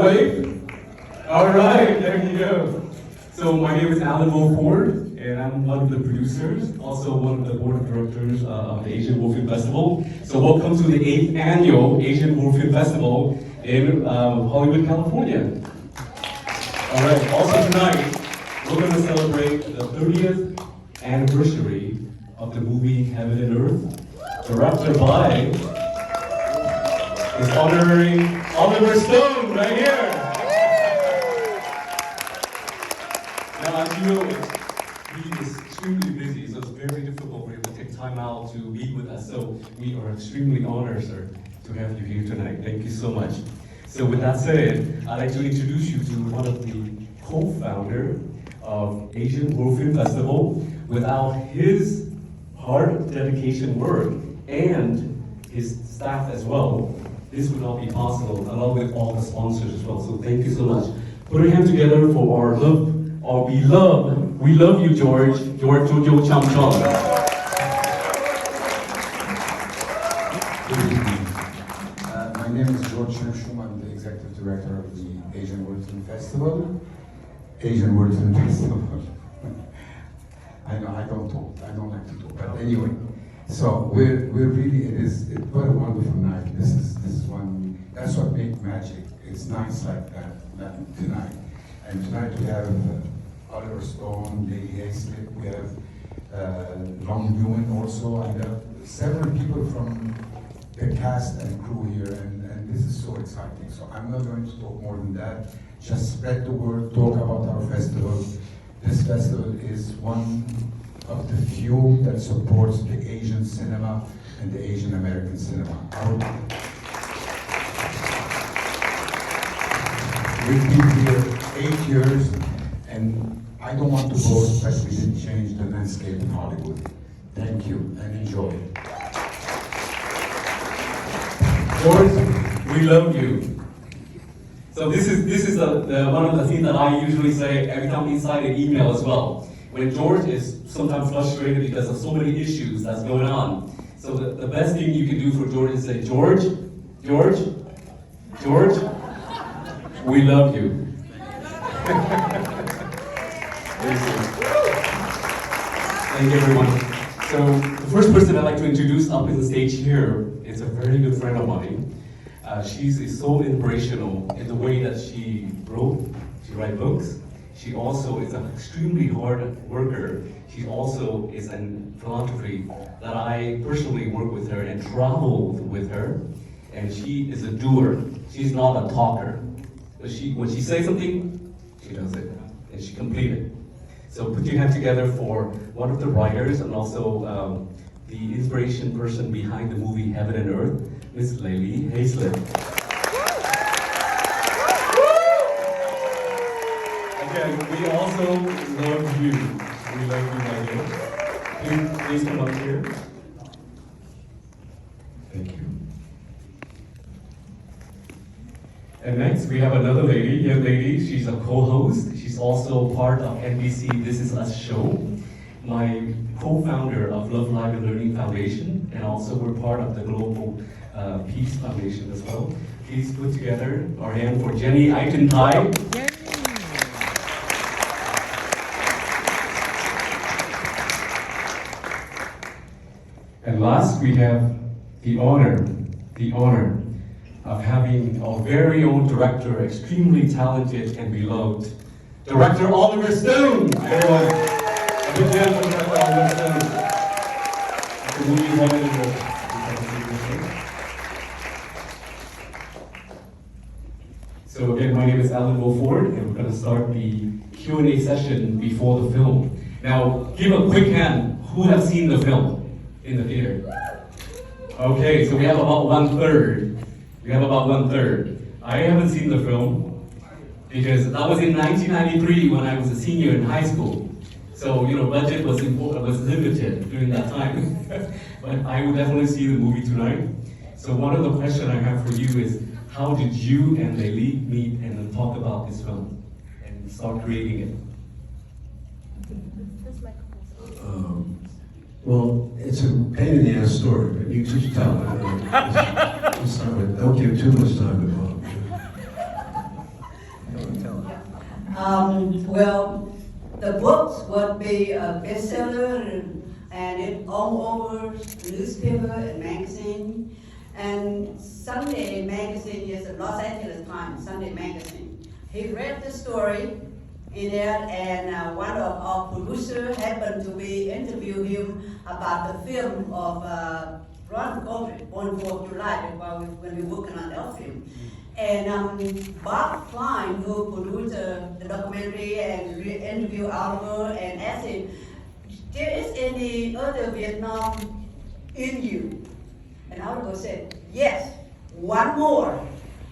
wave? All right, there you go. So my name is Alan Ford, and I'm one of the producers, also one of the board of directors of the Asian War Film Festival. So welcome to the 8th annual Asian War Film Festival in Hollywood, California. All right, also tonight, we're going to celebrate the 30th anniversary of the movie Heaven and Earth, directed by his honorary Oliver Stone, right here. Now, as you know, he is extremely busy, so it's very difficult for him to take time out to meet with us. So we are extremely honored, sir, to have you here tonight. Thank you so much. So with that said, I'd like to introduce you to one of the co-founder of Asian World Film Festival. Without his hard dedication work and his staff as well, this would not be possible, along with all the sponsors as well. So thank you so much. Put your hands together for our we love you, George Jojo Cham Cham. Good evening. My name is George Shum. I'm the executive director of the Asian World Film Festival. Asian World Film Festival. I know I don't talk. I don't like to talk. But anyway, so we're really what a wonderful night. This is one. That's what makes magic. It's nights like that tonight. And tonight we have Oliver Stone, Lady Hayslip. We have Long Nguyen also, and several people from the cast and crew here, and this is so exciting. So I'm not going to talk more than that. Just spread the word, talk about our festival. This festival is one of the few that supports the Asian cinema and the Asian American cinema. We've been here 8 years, and I don't want to boast, but we didn't change the landscape in Hollywood. Thank you, and enjoy. George, we love you. So this is one of the things that I usually say every time we sign an email as well. When George is sometimes frustrated because of so many issues that's going on. So the best thing you can do for George is say, George, we love you. Thank you, everyone. So the first person I'd like to introduce up on the stage here is a very good friend of mine. She's so inspirational in the way that she writes books. She also is an extremely hard worker. She also is in philanthropy that I personally work with her and travel with her. And she is a doer. She's not a talker. But when she says something, she does it. And she completes it. So put your hands together for one of the writers and also the inspiration person behind the movie Heaven and Earth, Miss Lady Hayslip. Again, we also love you. We love you, my dear. Please come up here. Thank you. And next, we have another lady, young lady. She's a co-host. She's also part of NBC This Is Us show. My co-founder of Love, Life, and Learning Foundation, and also we're part of the Global Peace Foundation as well. Please put together our hand for Jenny Aiton-Tai. And last, we have the honor of having our very own director, extremely talented and beloved, Director Oliver Stone. Everyone, a big hand for Director Oliver Stone. The movie Heaven and Earth. So again, my name is Alan Ford, and we're going to start the Q&A session before the film. Now, give a quick hand. Who has seen the film in the theater? Okay, so we have about 1/3. I haven't seen the film because that was in 1993 when I was a senior in high school. So, budget was limited during that time. But I will definitely see the movie tonight. So one of the questions I have for you is, how did you and Lily meet and then talk about this film and start creating it? Well, it's a pain in the ass story, but you just tell it. Don't give too much time to Bob. Well, the books would be a bestseller and it all over newspaper and magazine. And Sunday magazine is a Los Angeles Times, Sunday magazine. He read the story in there, and one of our producers happened to be interview him about the film of Ron Goldman, Born 4th of July, when we were working on that film. And Bob Klein, who produced the documentary and interviewed Oliver and asked him, there is any other Vietnam in you? And Oliver said, yes, one more,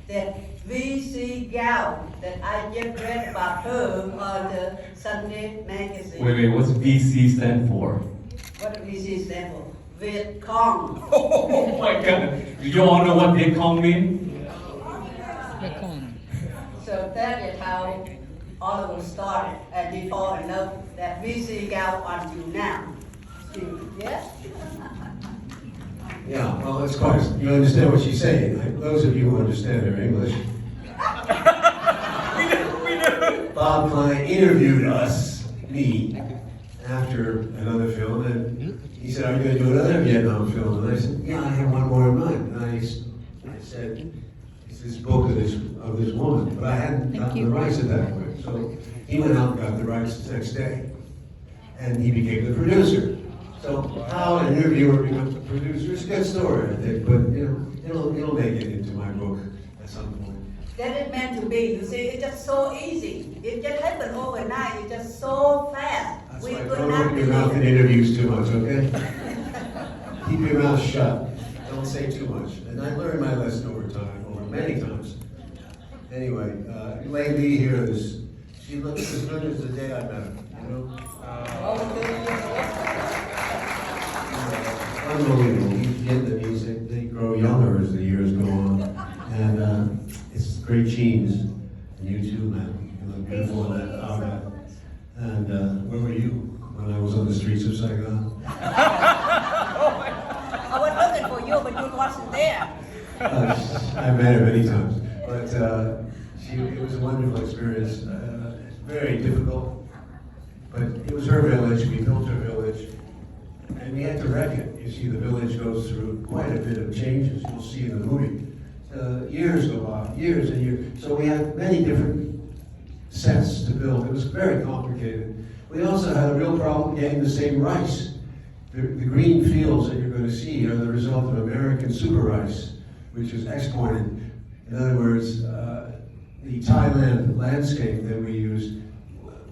that V.C. Gao, that I just read about her on the Sunday magazine. Wait, what's VC stand for? What does VC stand for? Viet Cong. Oh my God. Do you all know what Viet Cong means? So that is how Oliver started, and he fall in love that VC Gao until now. Yes? Yeah, well, it's quite, you understand what she's saying. Those of you who understand her English. Bob Klein interviewed us, me, after another film, and he said, are you going to do another Vietnam film? And I said, yeah, I have one more in mind. And I said, it's this book of this woman, but I hadn't gotten the rights at that point. So he went out and got the rights the next day, and he became the producer. So how an interviewer becomes a producer is a good story, I think, but it'll make it into my book at some point. That is meant to be. You see, it's just so easy. It just happened overnight. It's just so fast. That's We right. could Don't not open your believe mouth in it. interviews too much, okay? Keep your mouth shut. Don't say too much. And I learned my lesson over many times. Anyway, Lei Lee here she looks as good as the day I met her, you know? Unbelievable. These Vietnamese, they grow younger as the years go on. And it's great genes. And you too, man. You look beautiful in that outfit. And where were you when I was on the streets of Saigon? I was looking for you, but you wasn't there. I met her many times. But it was a wonderful experience. Very difficult. But it was her village. We built her village. And we had to wreck it. You see, the village goes through quite a bit of changes. You'll see in the movie. Years go by, years and years. So we had many different sets to build. It was very complicated. We also had a real problem getting the same rice. The green fields that you're going to see are the result of American super rice, which is exported. In other words, the Thailand landscape that we used,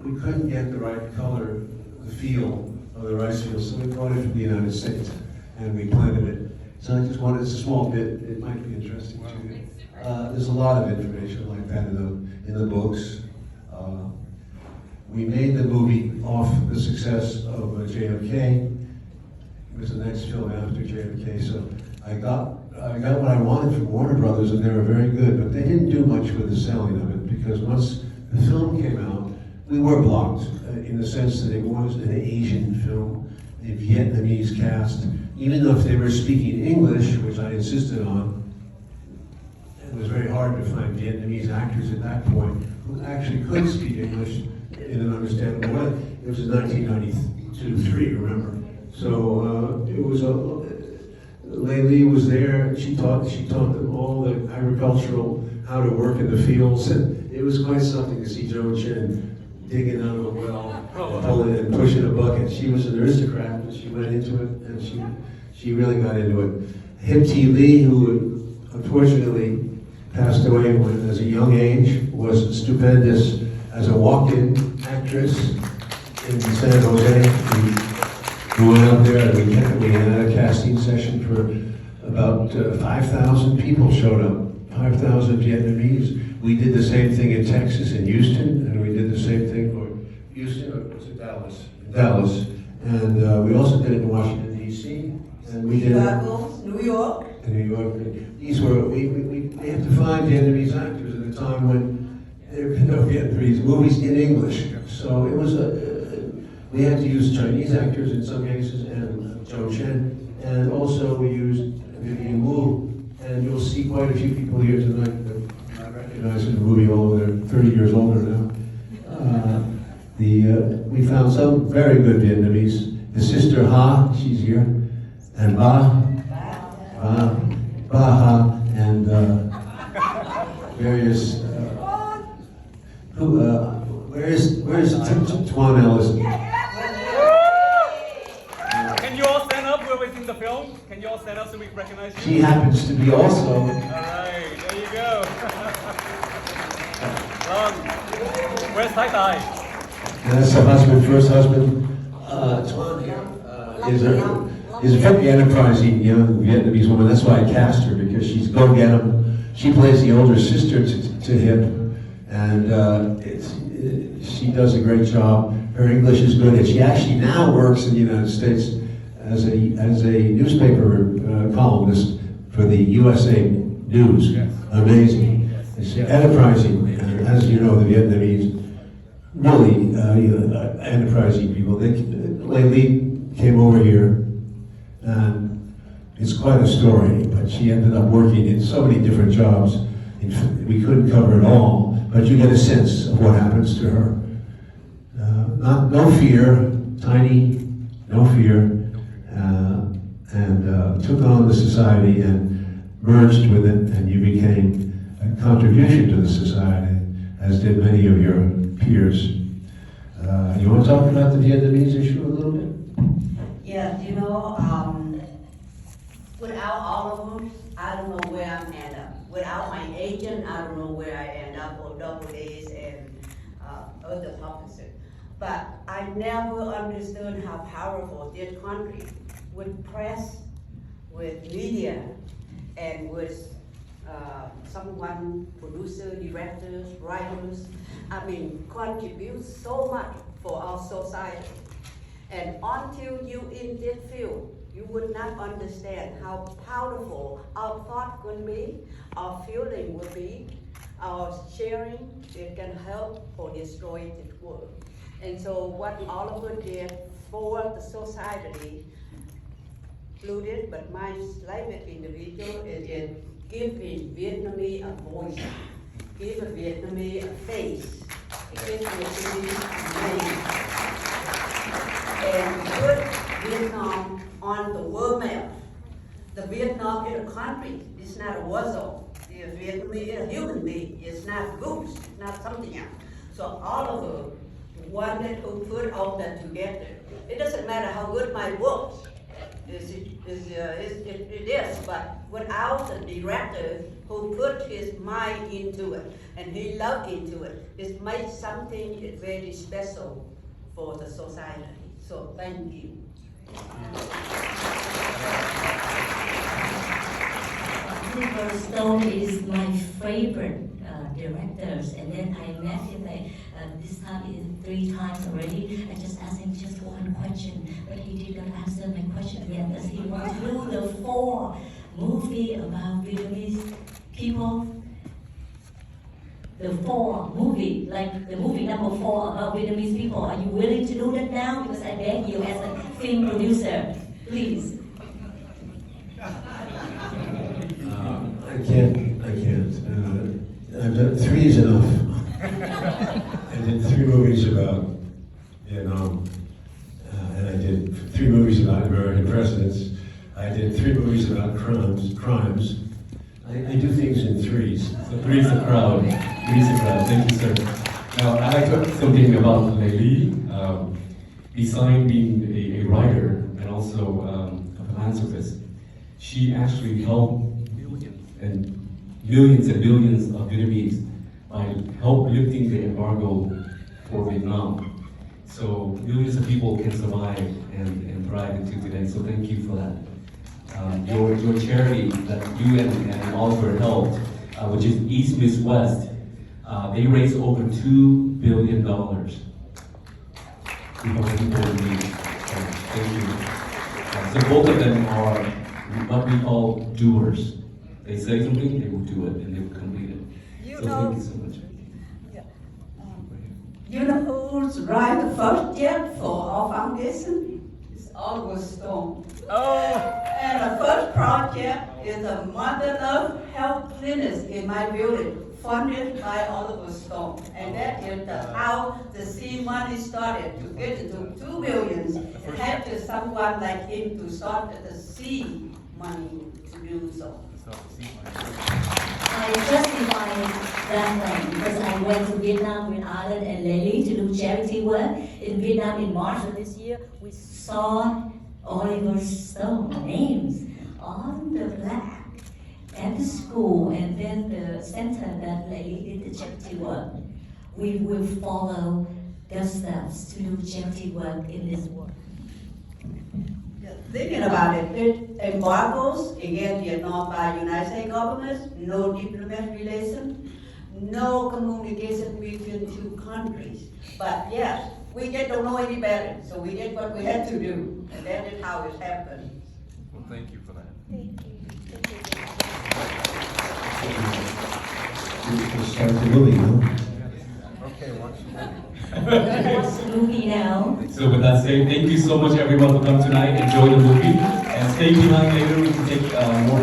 we couldn't get the right color, the feel of the rice field, so we brought it from the United States and we planted it. So I just wanted, it's a small bit, it might be interesting to you. There's a lot of information like that in the books. We made the movie off the success of JFK. It was the next film after JFK, so I got what I wanted from Warner Brothers, and they were very good, but they didn't do much with the selling of it, because once the film came out, we were blocked in the sense that it was an Asian film, a Vietnamese cast. Even though if they were speaking English, which I insisted on, it was very hard to find Vietnamese actors at that point who actually could speak English in an understandable way. It was in 1992-3, remember? So it was Lei Lee was there. She taught them all the agricultural, how to work in the fields, and it was quite something to see Joan Chen digging out of a well, pulling and pushing a bucket. She was an aristocrat, but she went into it, and she really got into it. Hip T. Lee, who unfortunately passed away as a young age, was stupendous as a walk-in actress in San Jose. We went out there and we had a casting session for about 5,000 people showed up, 5,000 Vietnamese. We did the same thing in Texas, in Houston, and we did the same thing for Houston, or was it Dallas? Dallas. And we also did it in Washington, D.C. And we did Chicago, New York. in New York. These were, we had to find Vietnamese actors at a time when there were no Vietnamese movies in English. So it was we had to use Chinese actors in some cases, and Joan Chen, and also we used Vivian Wu. And you'll see quite a few people here tonight that I recognize in the movie, although they're 30 years older now. We found some very good Vietnamese. His sister Ha, she's here, and Ba Ha, and various. Where's Tuan Ellis? Can you all stand up? We're within the film. Can you all stand up so we can recognize you? She happens to be also. All right, there you go. Where's Tai Tai? That's her husband, first husband. Tuan here is a very enterprising young Vietnamese woman. That's why I cast her, because she's go get 'em. She plays the older sister to him, and she does a great job. Her English is good, and she actually now works in the United States as a newspaper columnist for the USA News. Yes. Amazing. It's enterprising, and as you know, the Vietnamese really enterprising people. Lately came over here, and it's quite a story. But she ended up working in so many different jobs. We couldn't cover it all, but you get a sense of what happens to her. No fear, tiny, no fear, and took on the society and merged with it, and you became a contribution to the society, as did many of your peers. You want to talk about the Vietnamese issue a little bit? Yeah, without all of us, I don't know where I'm end up. Without my agent, I don't know where I end up, or double A's and other officers. But I never understood how powerful this country, with press, with media, and with someone, producer, directors, writers, contribute so much for our society. And until you in this field, you would not understand how powerful our thought could be, our feeling would be, our sharing, it can help or destroy this world. And so what all of us did for the society, included, but my private individual, is giving Vietnamese a voice, give a Vietnamese a face, give Vietnamese a name, and put Vietnam on the world map. The Vietnam is a country, it's not a war zone. The Vietnamese is a human being, it's not groups, it's not something else. So all of us wanted to put all that together. It doesn't matter how good my books it is, but without the director who put his mind into it and he loved into it, it made something very special for the society. So thank you. Oliver Stone is my favorite directors, and then I met him this time 3 times already. I just asked him just one question, but he didn't answer my question yet, because he wants to do the 4 movie about Vietnamese people. The 4 movie, like the movie number 4 about Vietnamese people. Are you willing to do that now? Because I beg you as a film producer, please. I can't. I've done 3 is enough. I did 3 movies about Vietnam, and I did 3 movies about American presidents. I did 3 movies about crimes. I do things in 3s. So grease the crowd. Grease the crowd. Thank you, sir. Now, I'd like to talk something about Lê Ly. Besides being a writer and also a philanthropist, she actually helped millions and millions of Vietnamese by lifting the embargo for Vietnam. So millions of people can survive and thrive until today. So thank you for that. Your charity that you and Oliver helped, which is East Miss West, they raised over $2 billion. People in need. Thank you. So both of them are what we call doers. They say something, they will do it, and they will complete it. Thank you so much. You know who's drive the first jet for our foundation? It's Oliver Stone. Oh! And the first project is a mother love health clinic in my building. funded by Oliver Stone. And that is how the seed money started. To get it to 2 million, it had to someone like him to start the seed money to do so. I justify that one because I went to Vietnam with Alan and Lely to do charity work in Vietnam in March of this year. We saw Oliver Stone names on the plaque at the school and then the center that Lely did the charity work. We will follow their steps to do charity work in this work. Thinking about it, embargoes against Vietnam by United States governments, no diplomatic relations, no communication between two countries. But yes, we just don't know any better, so we did what we had to do, and that is how it happened. Well, thank you for that. We'll start the movie, huh? Okay, watch Watch the movie now. So with that said, thank you so much everyone for coming tonight. Enjoy the movie and stay behind later. We can take more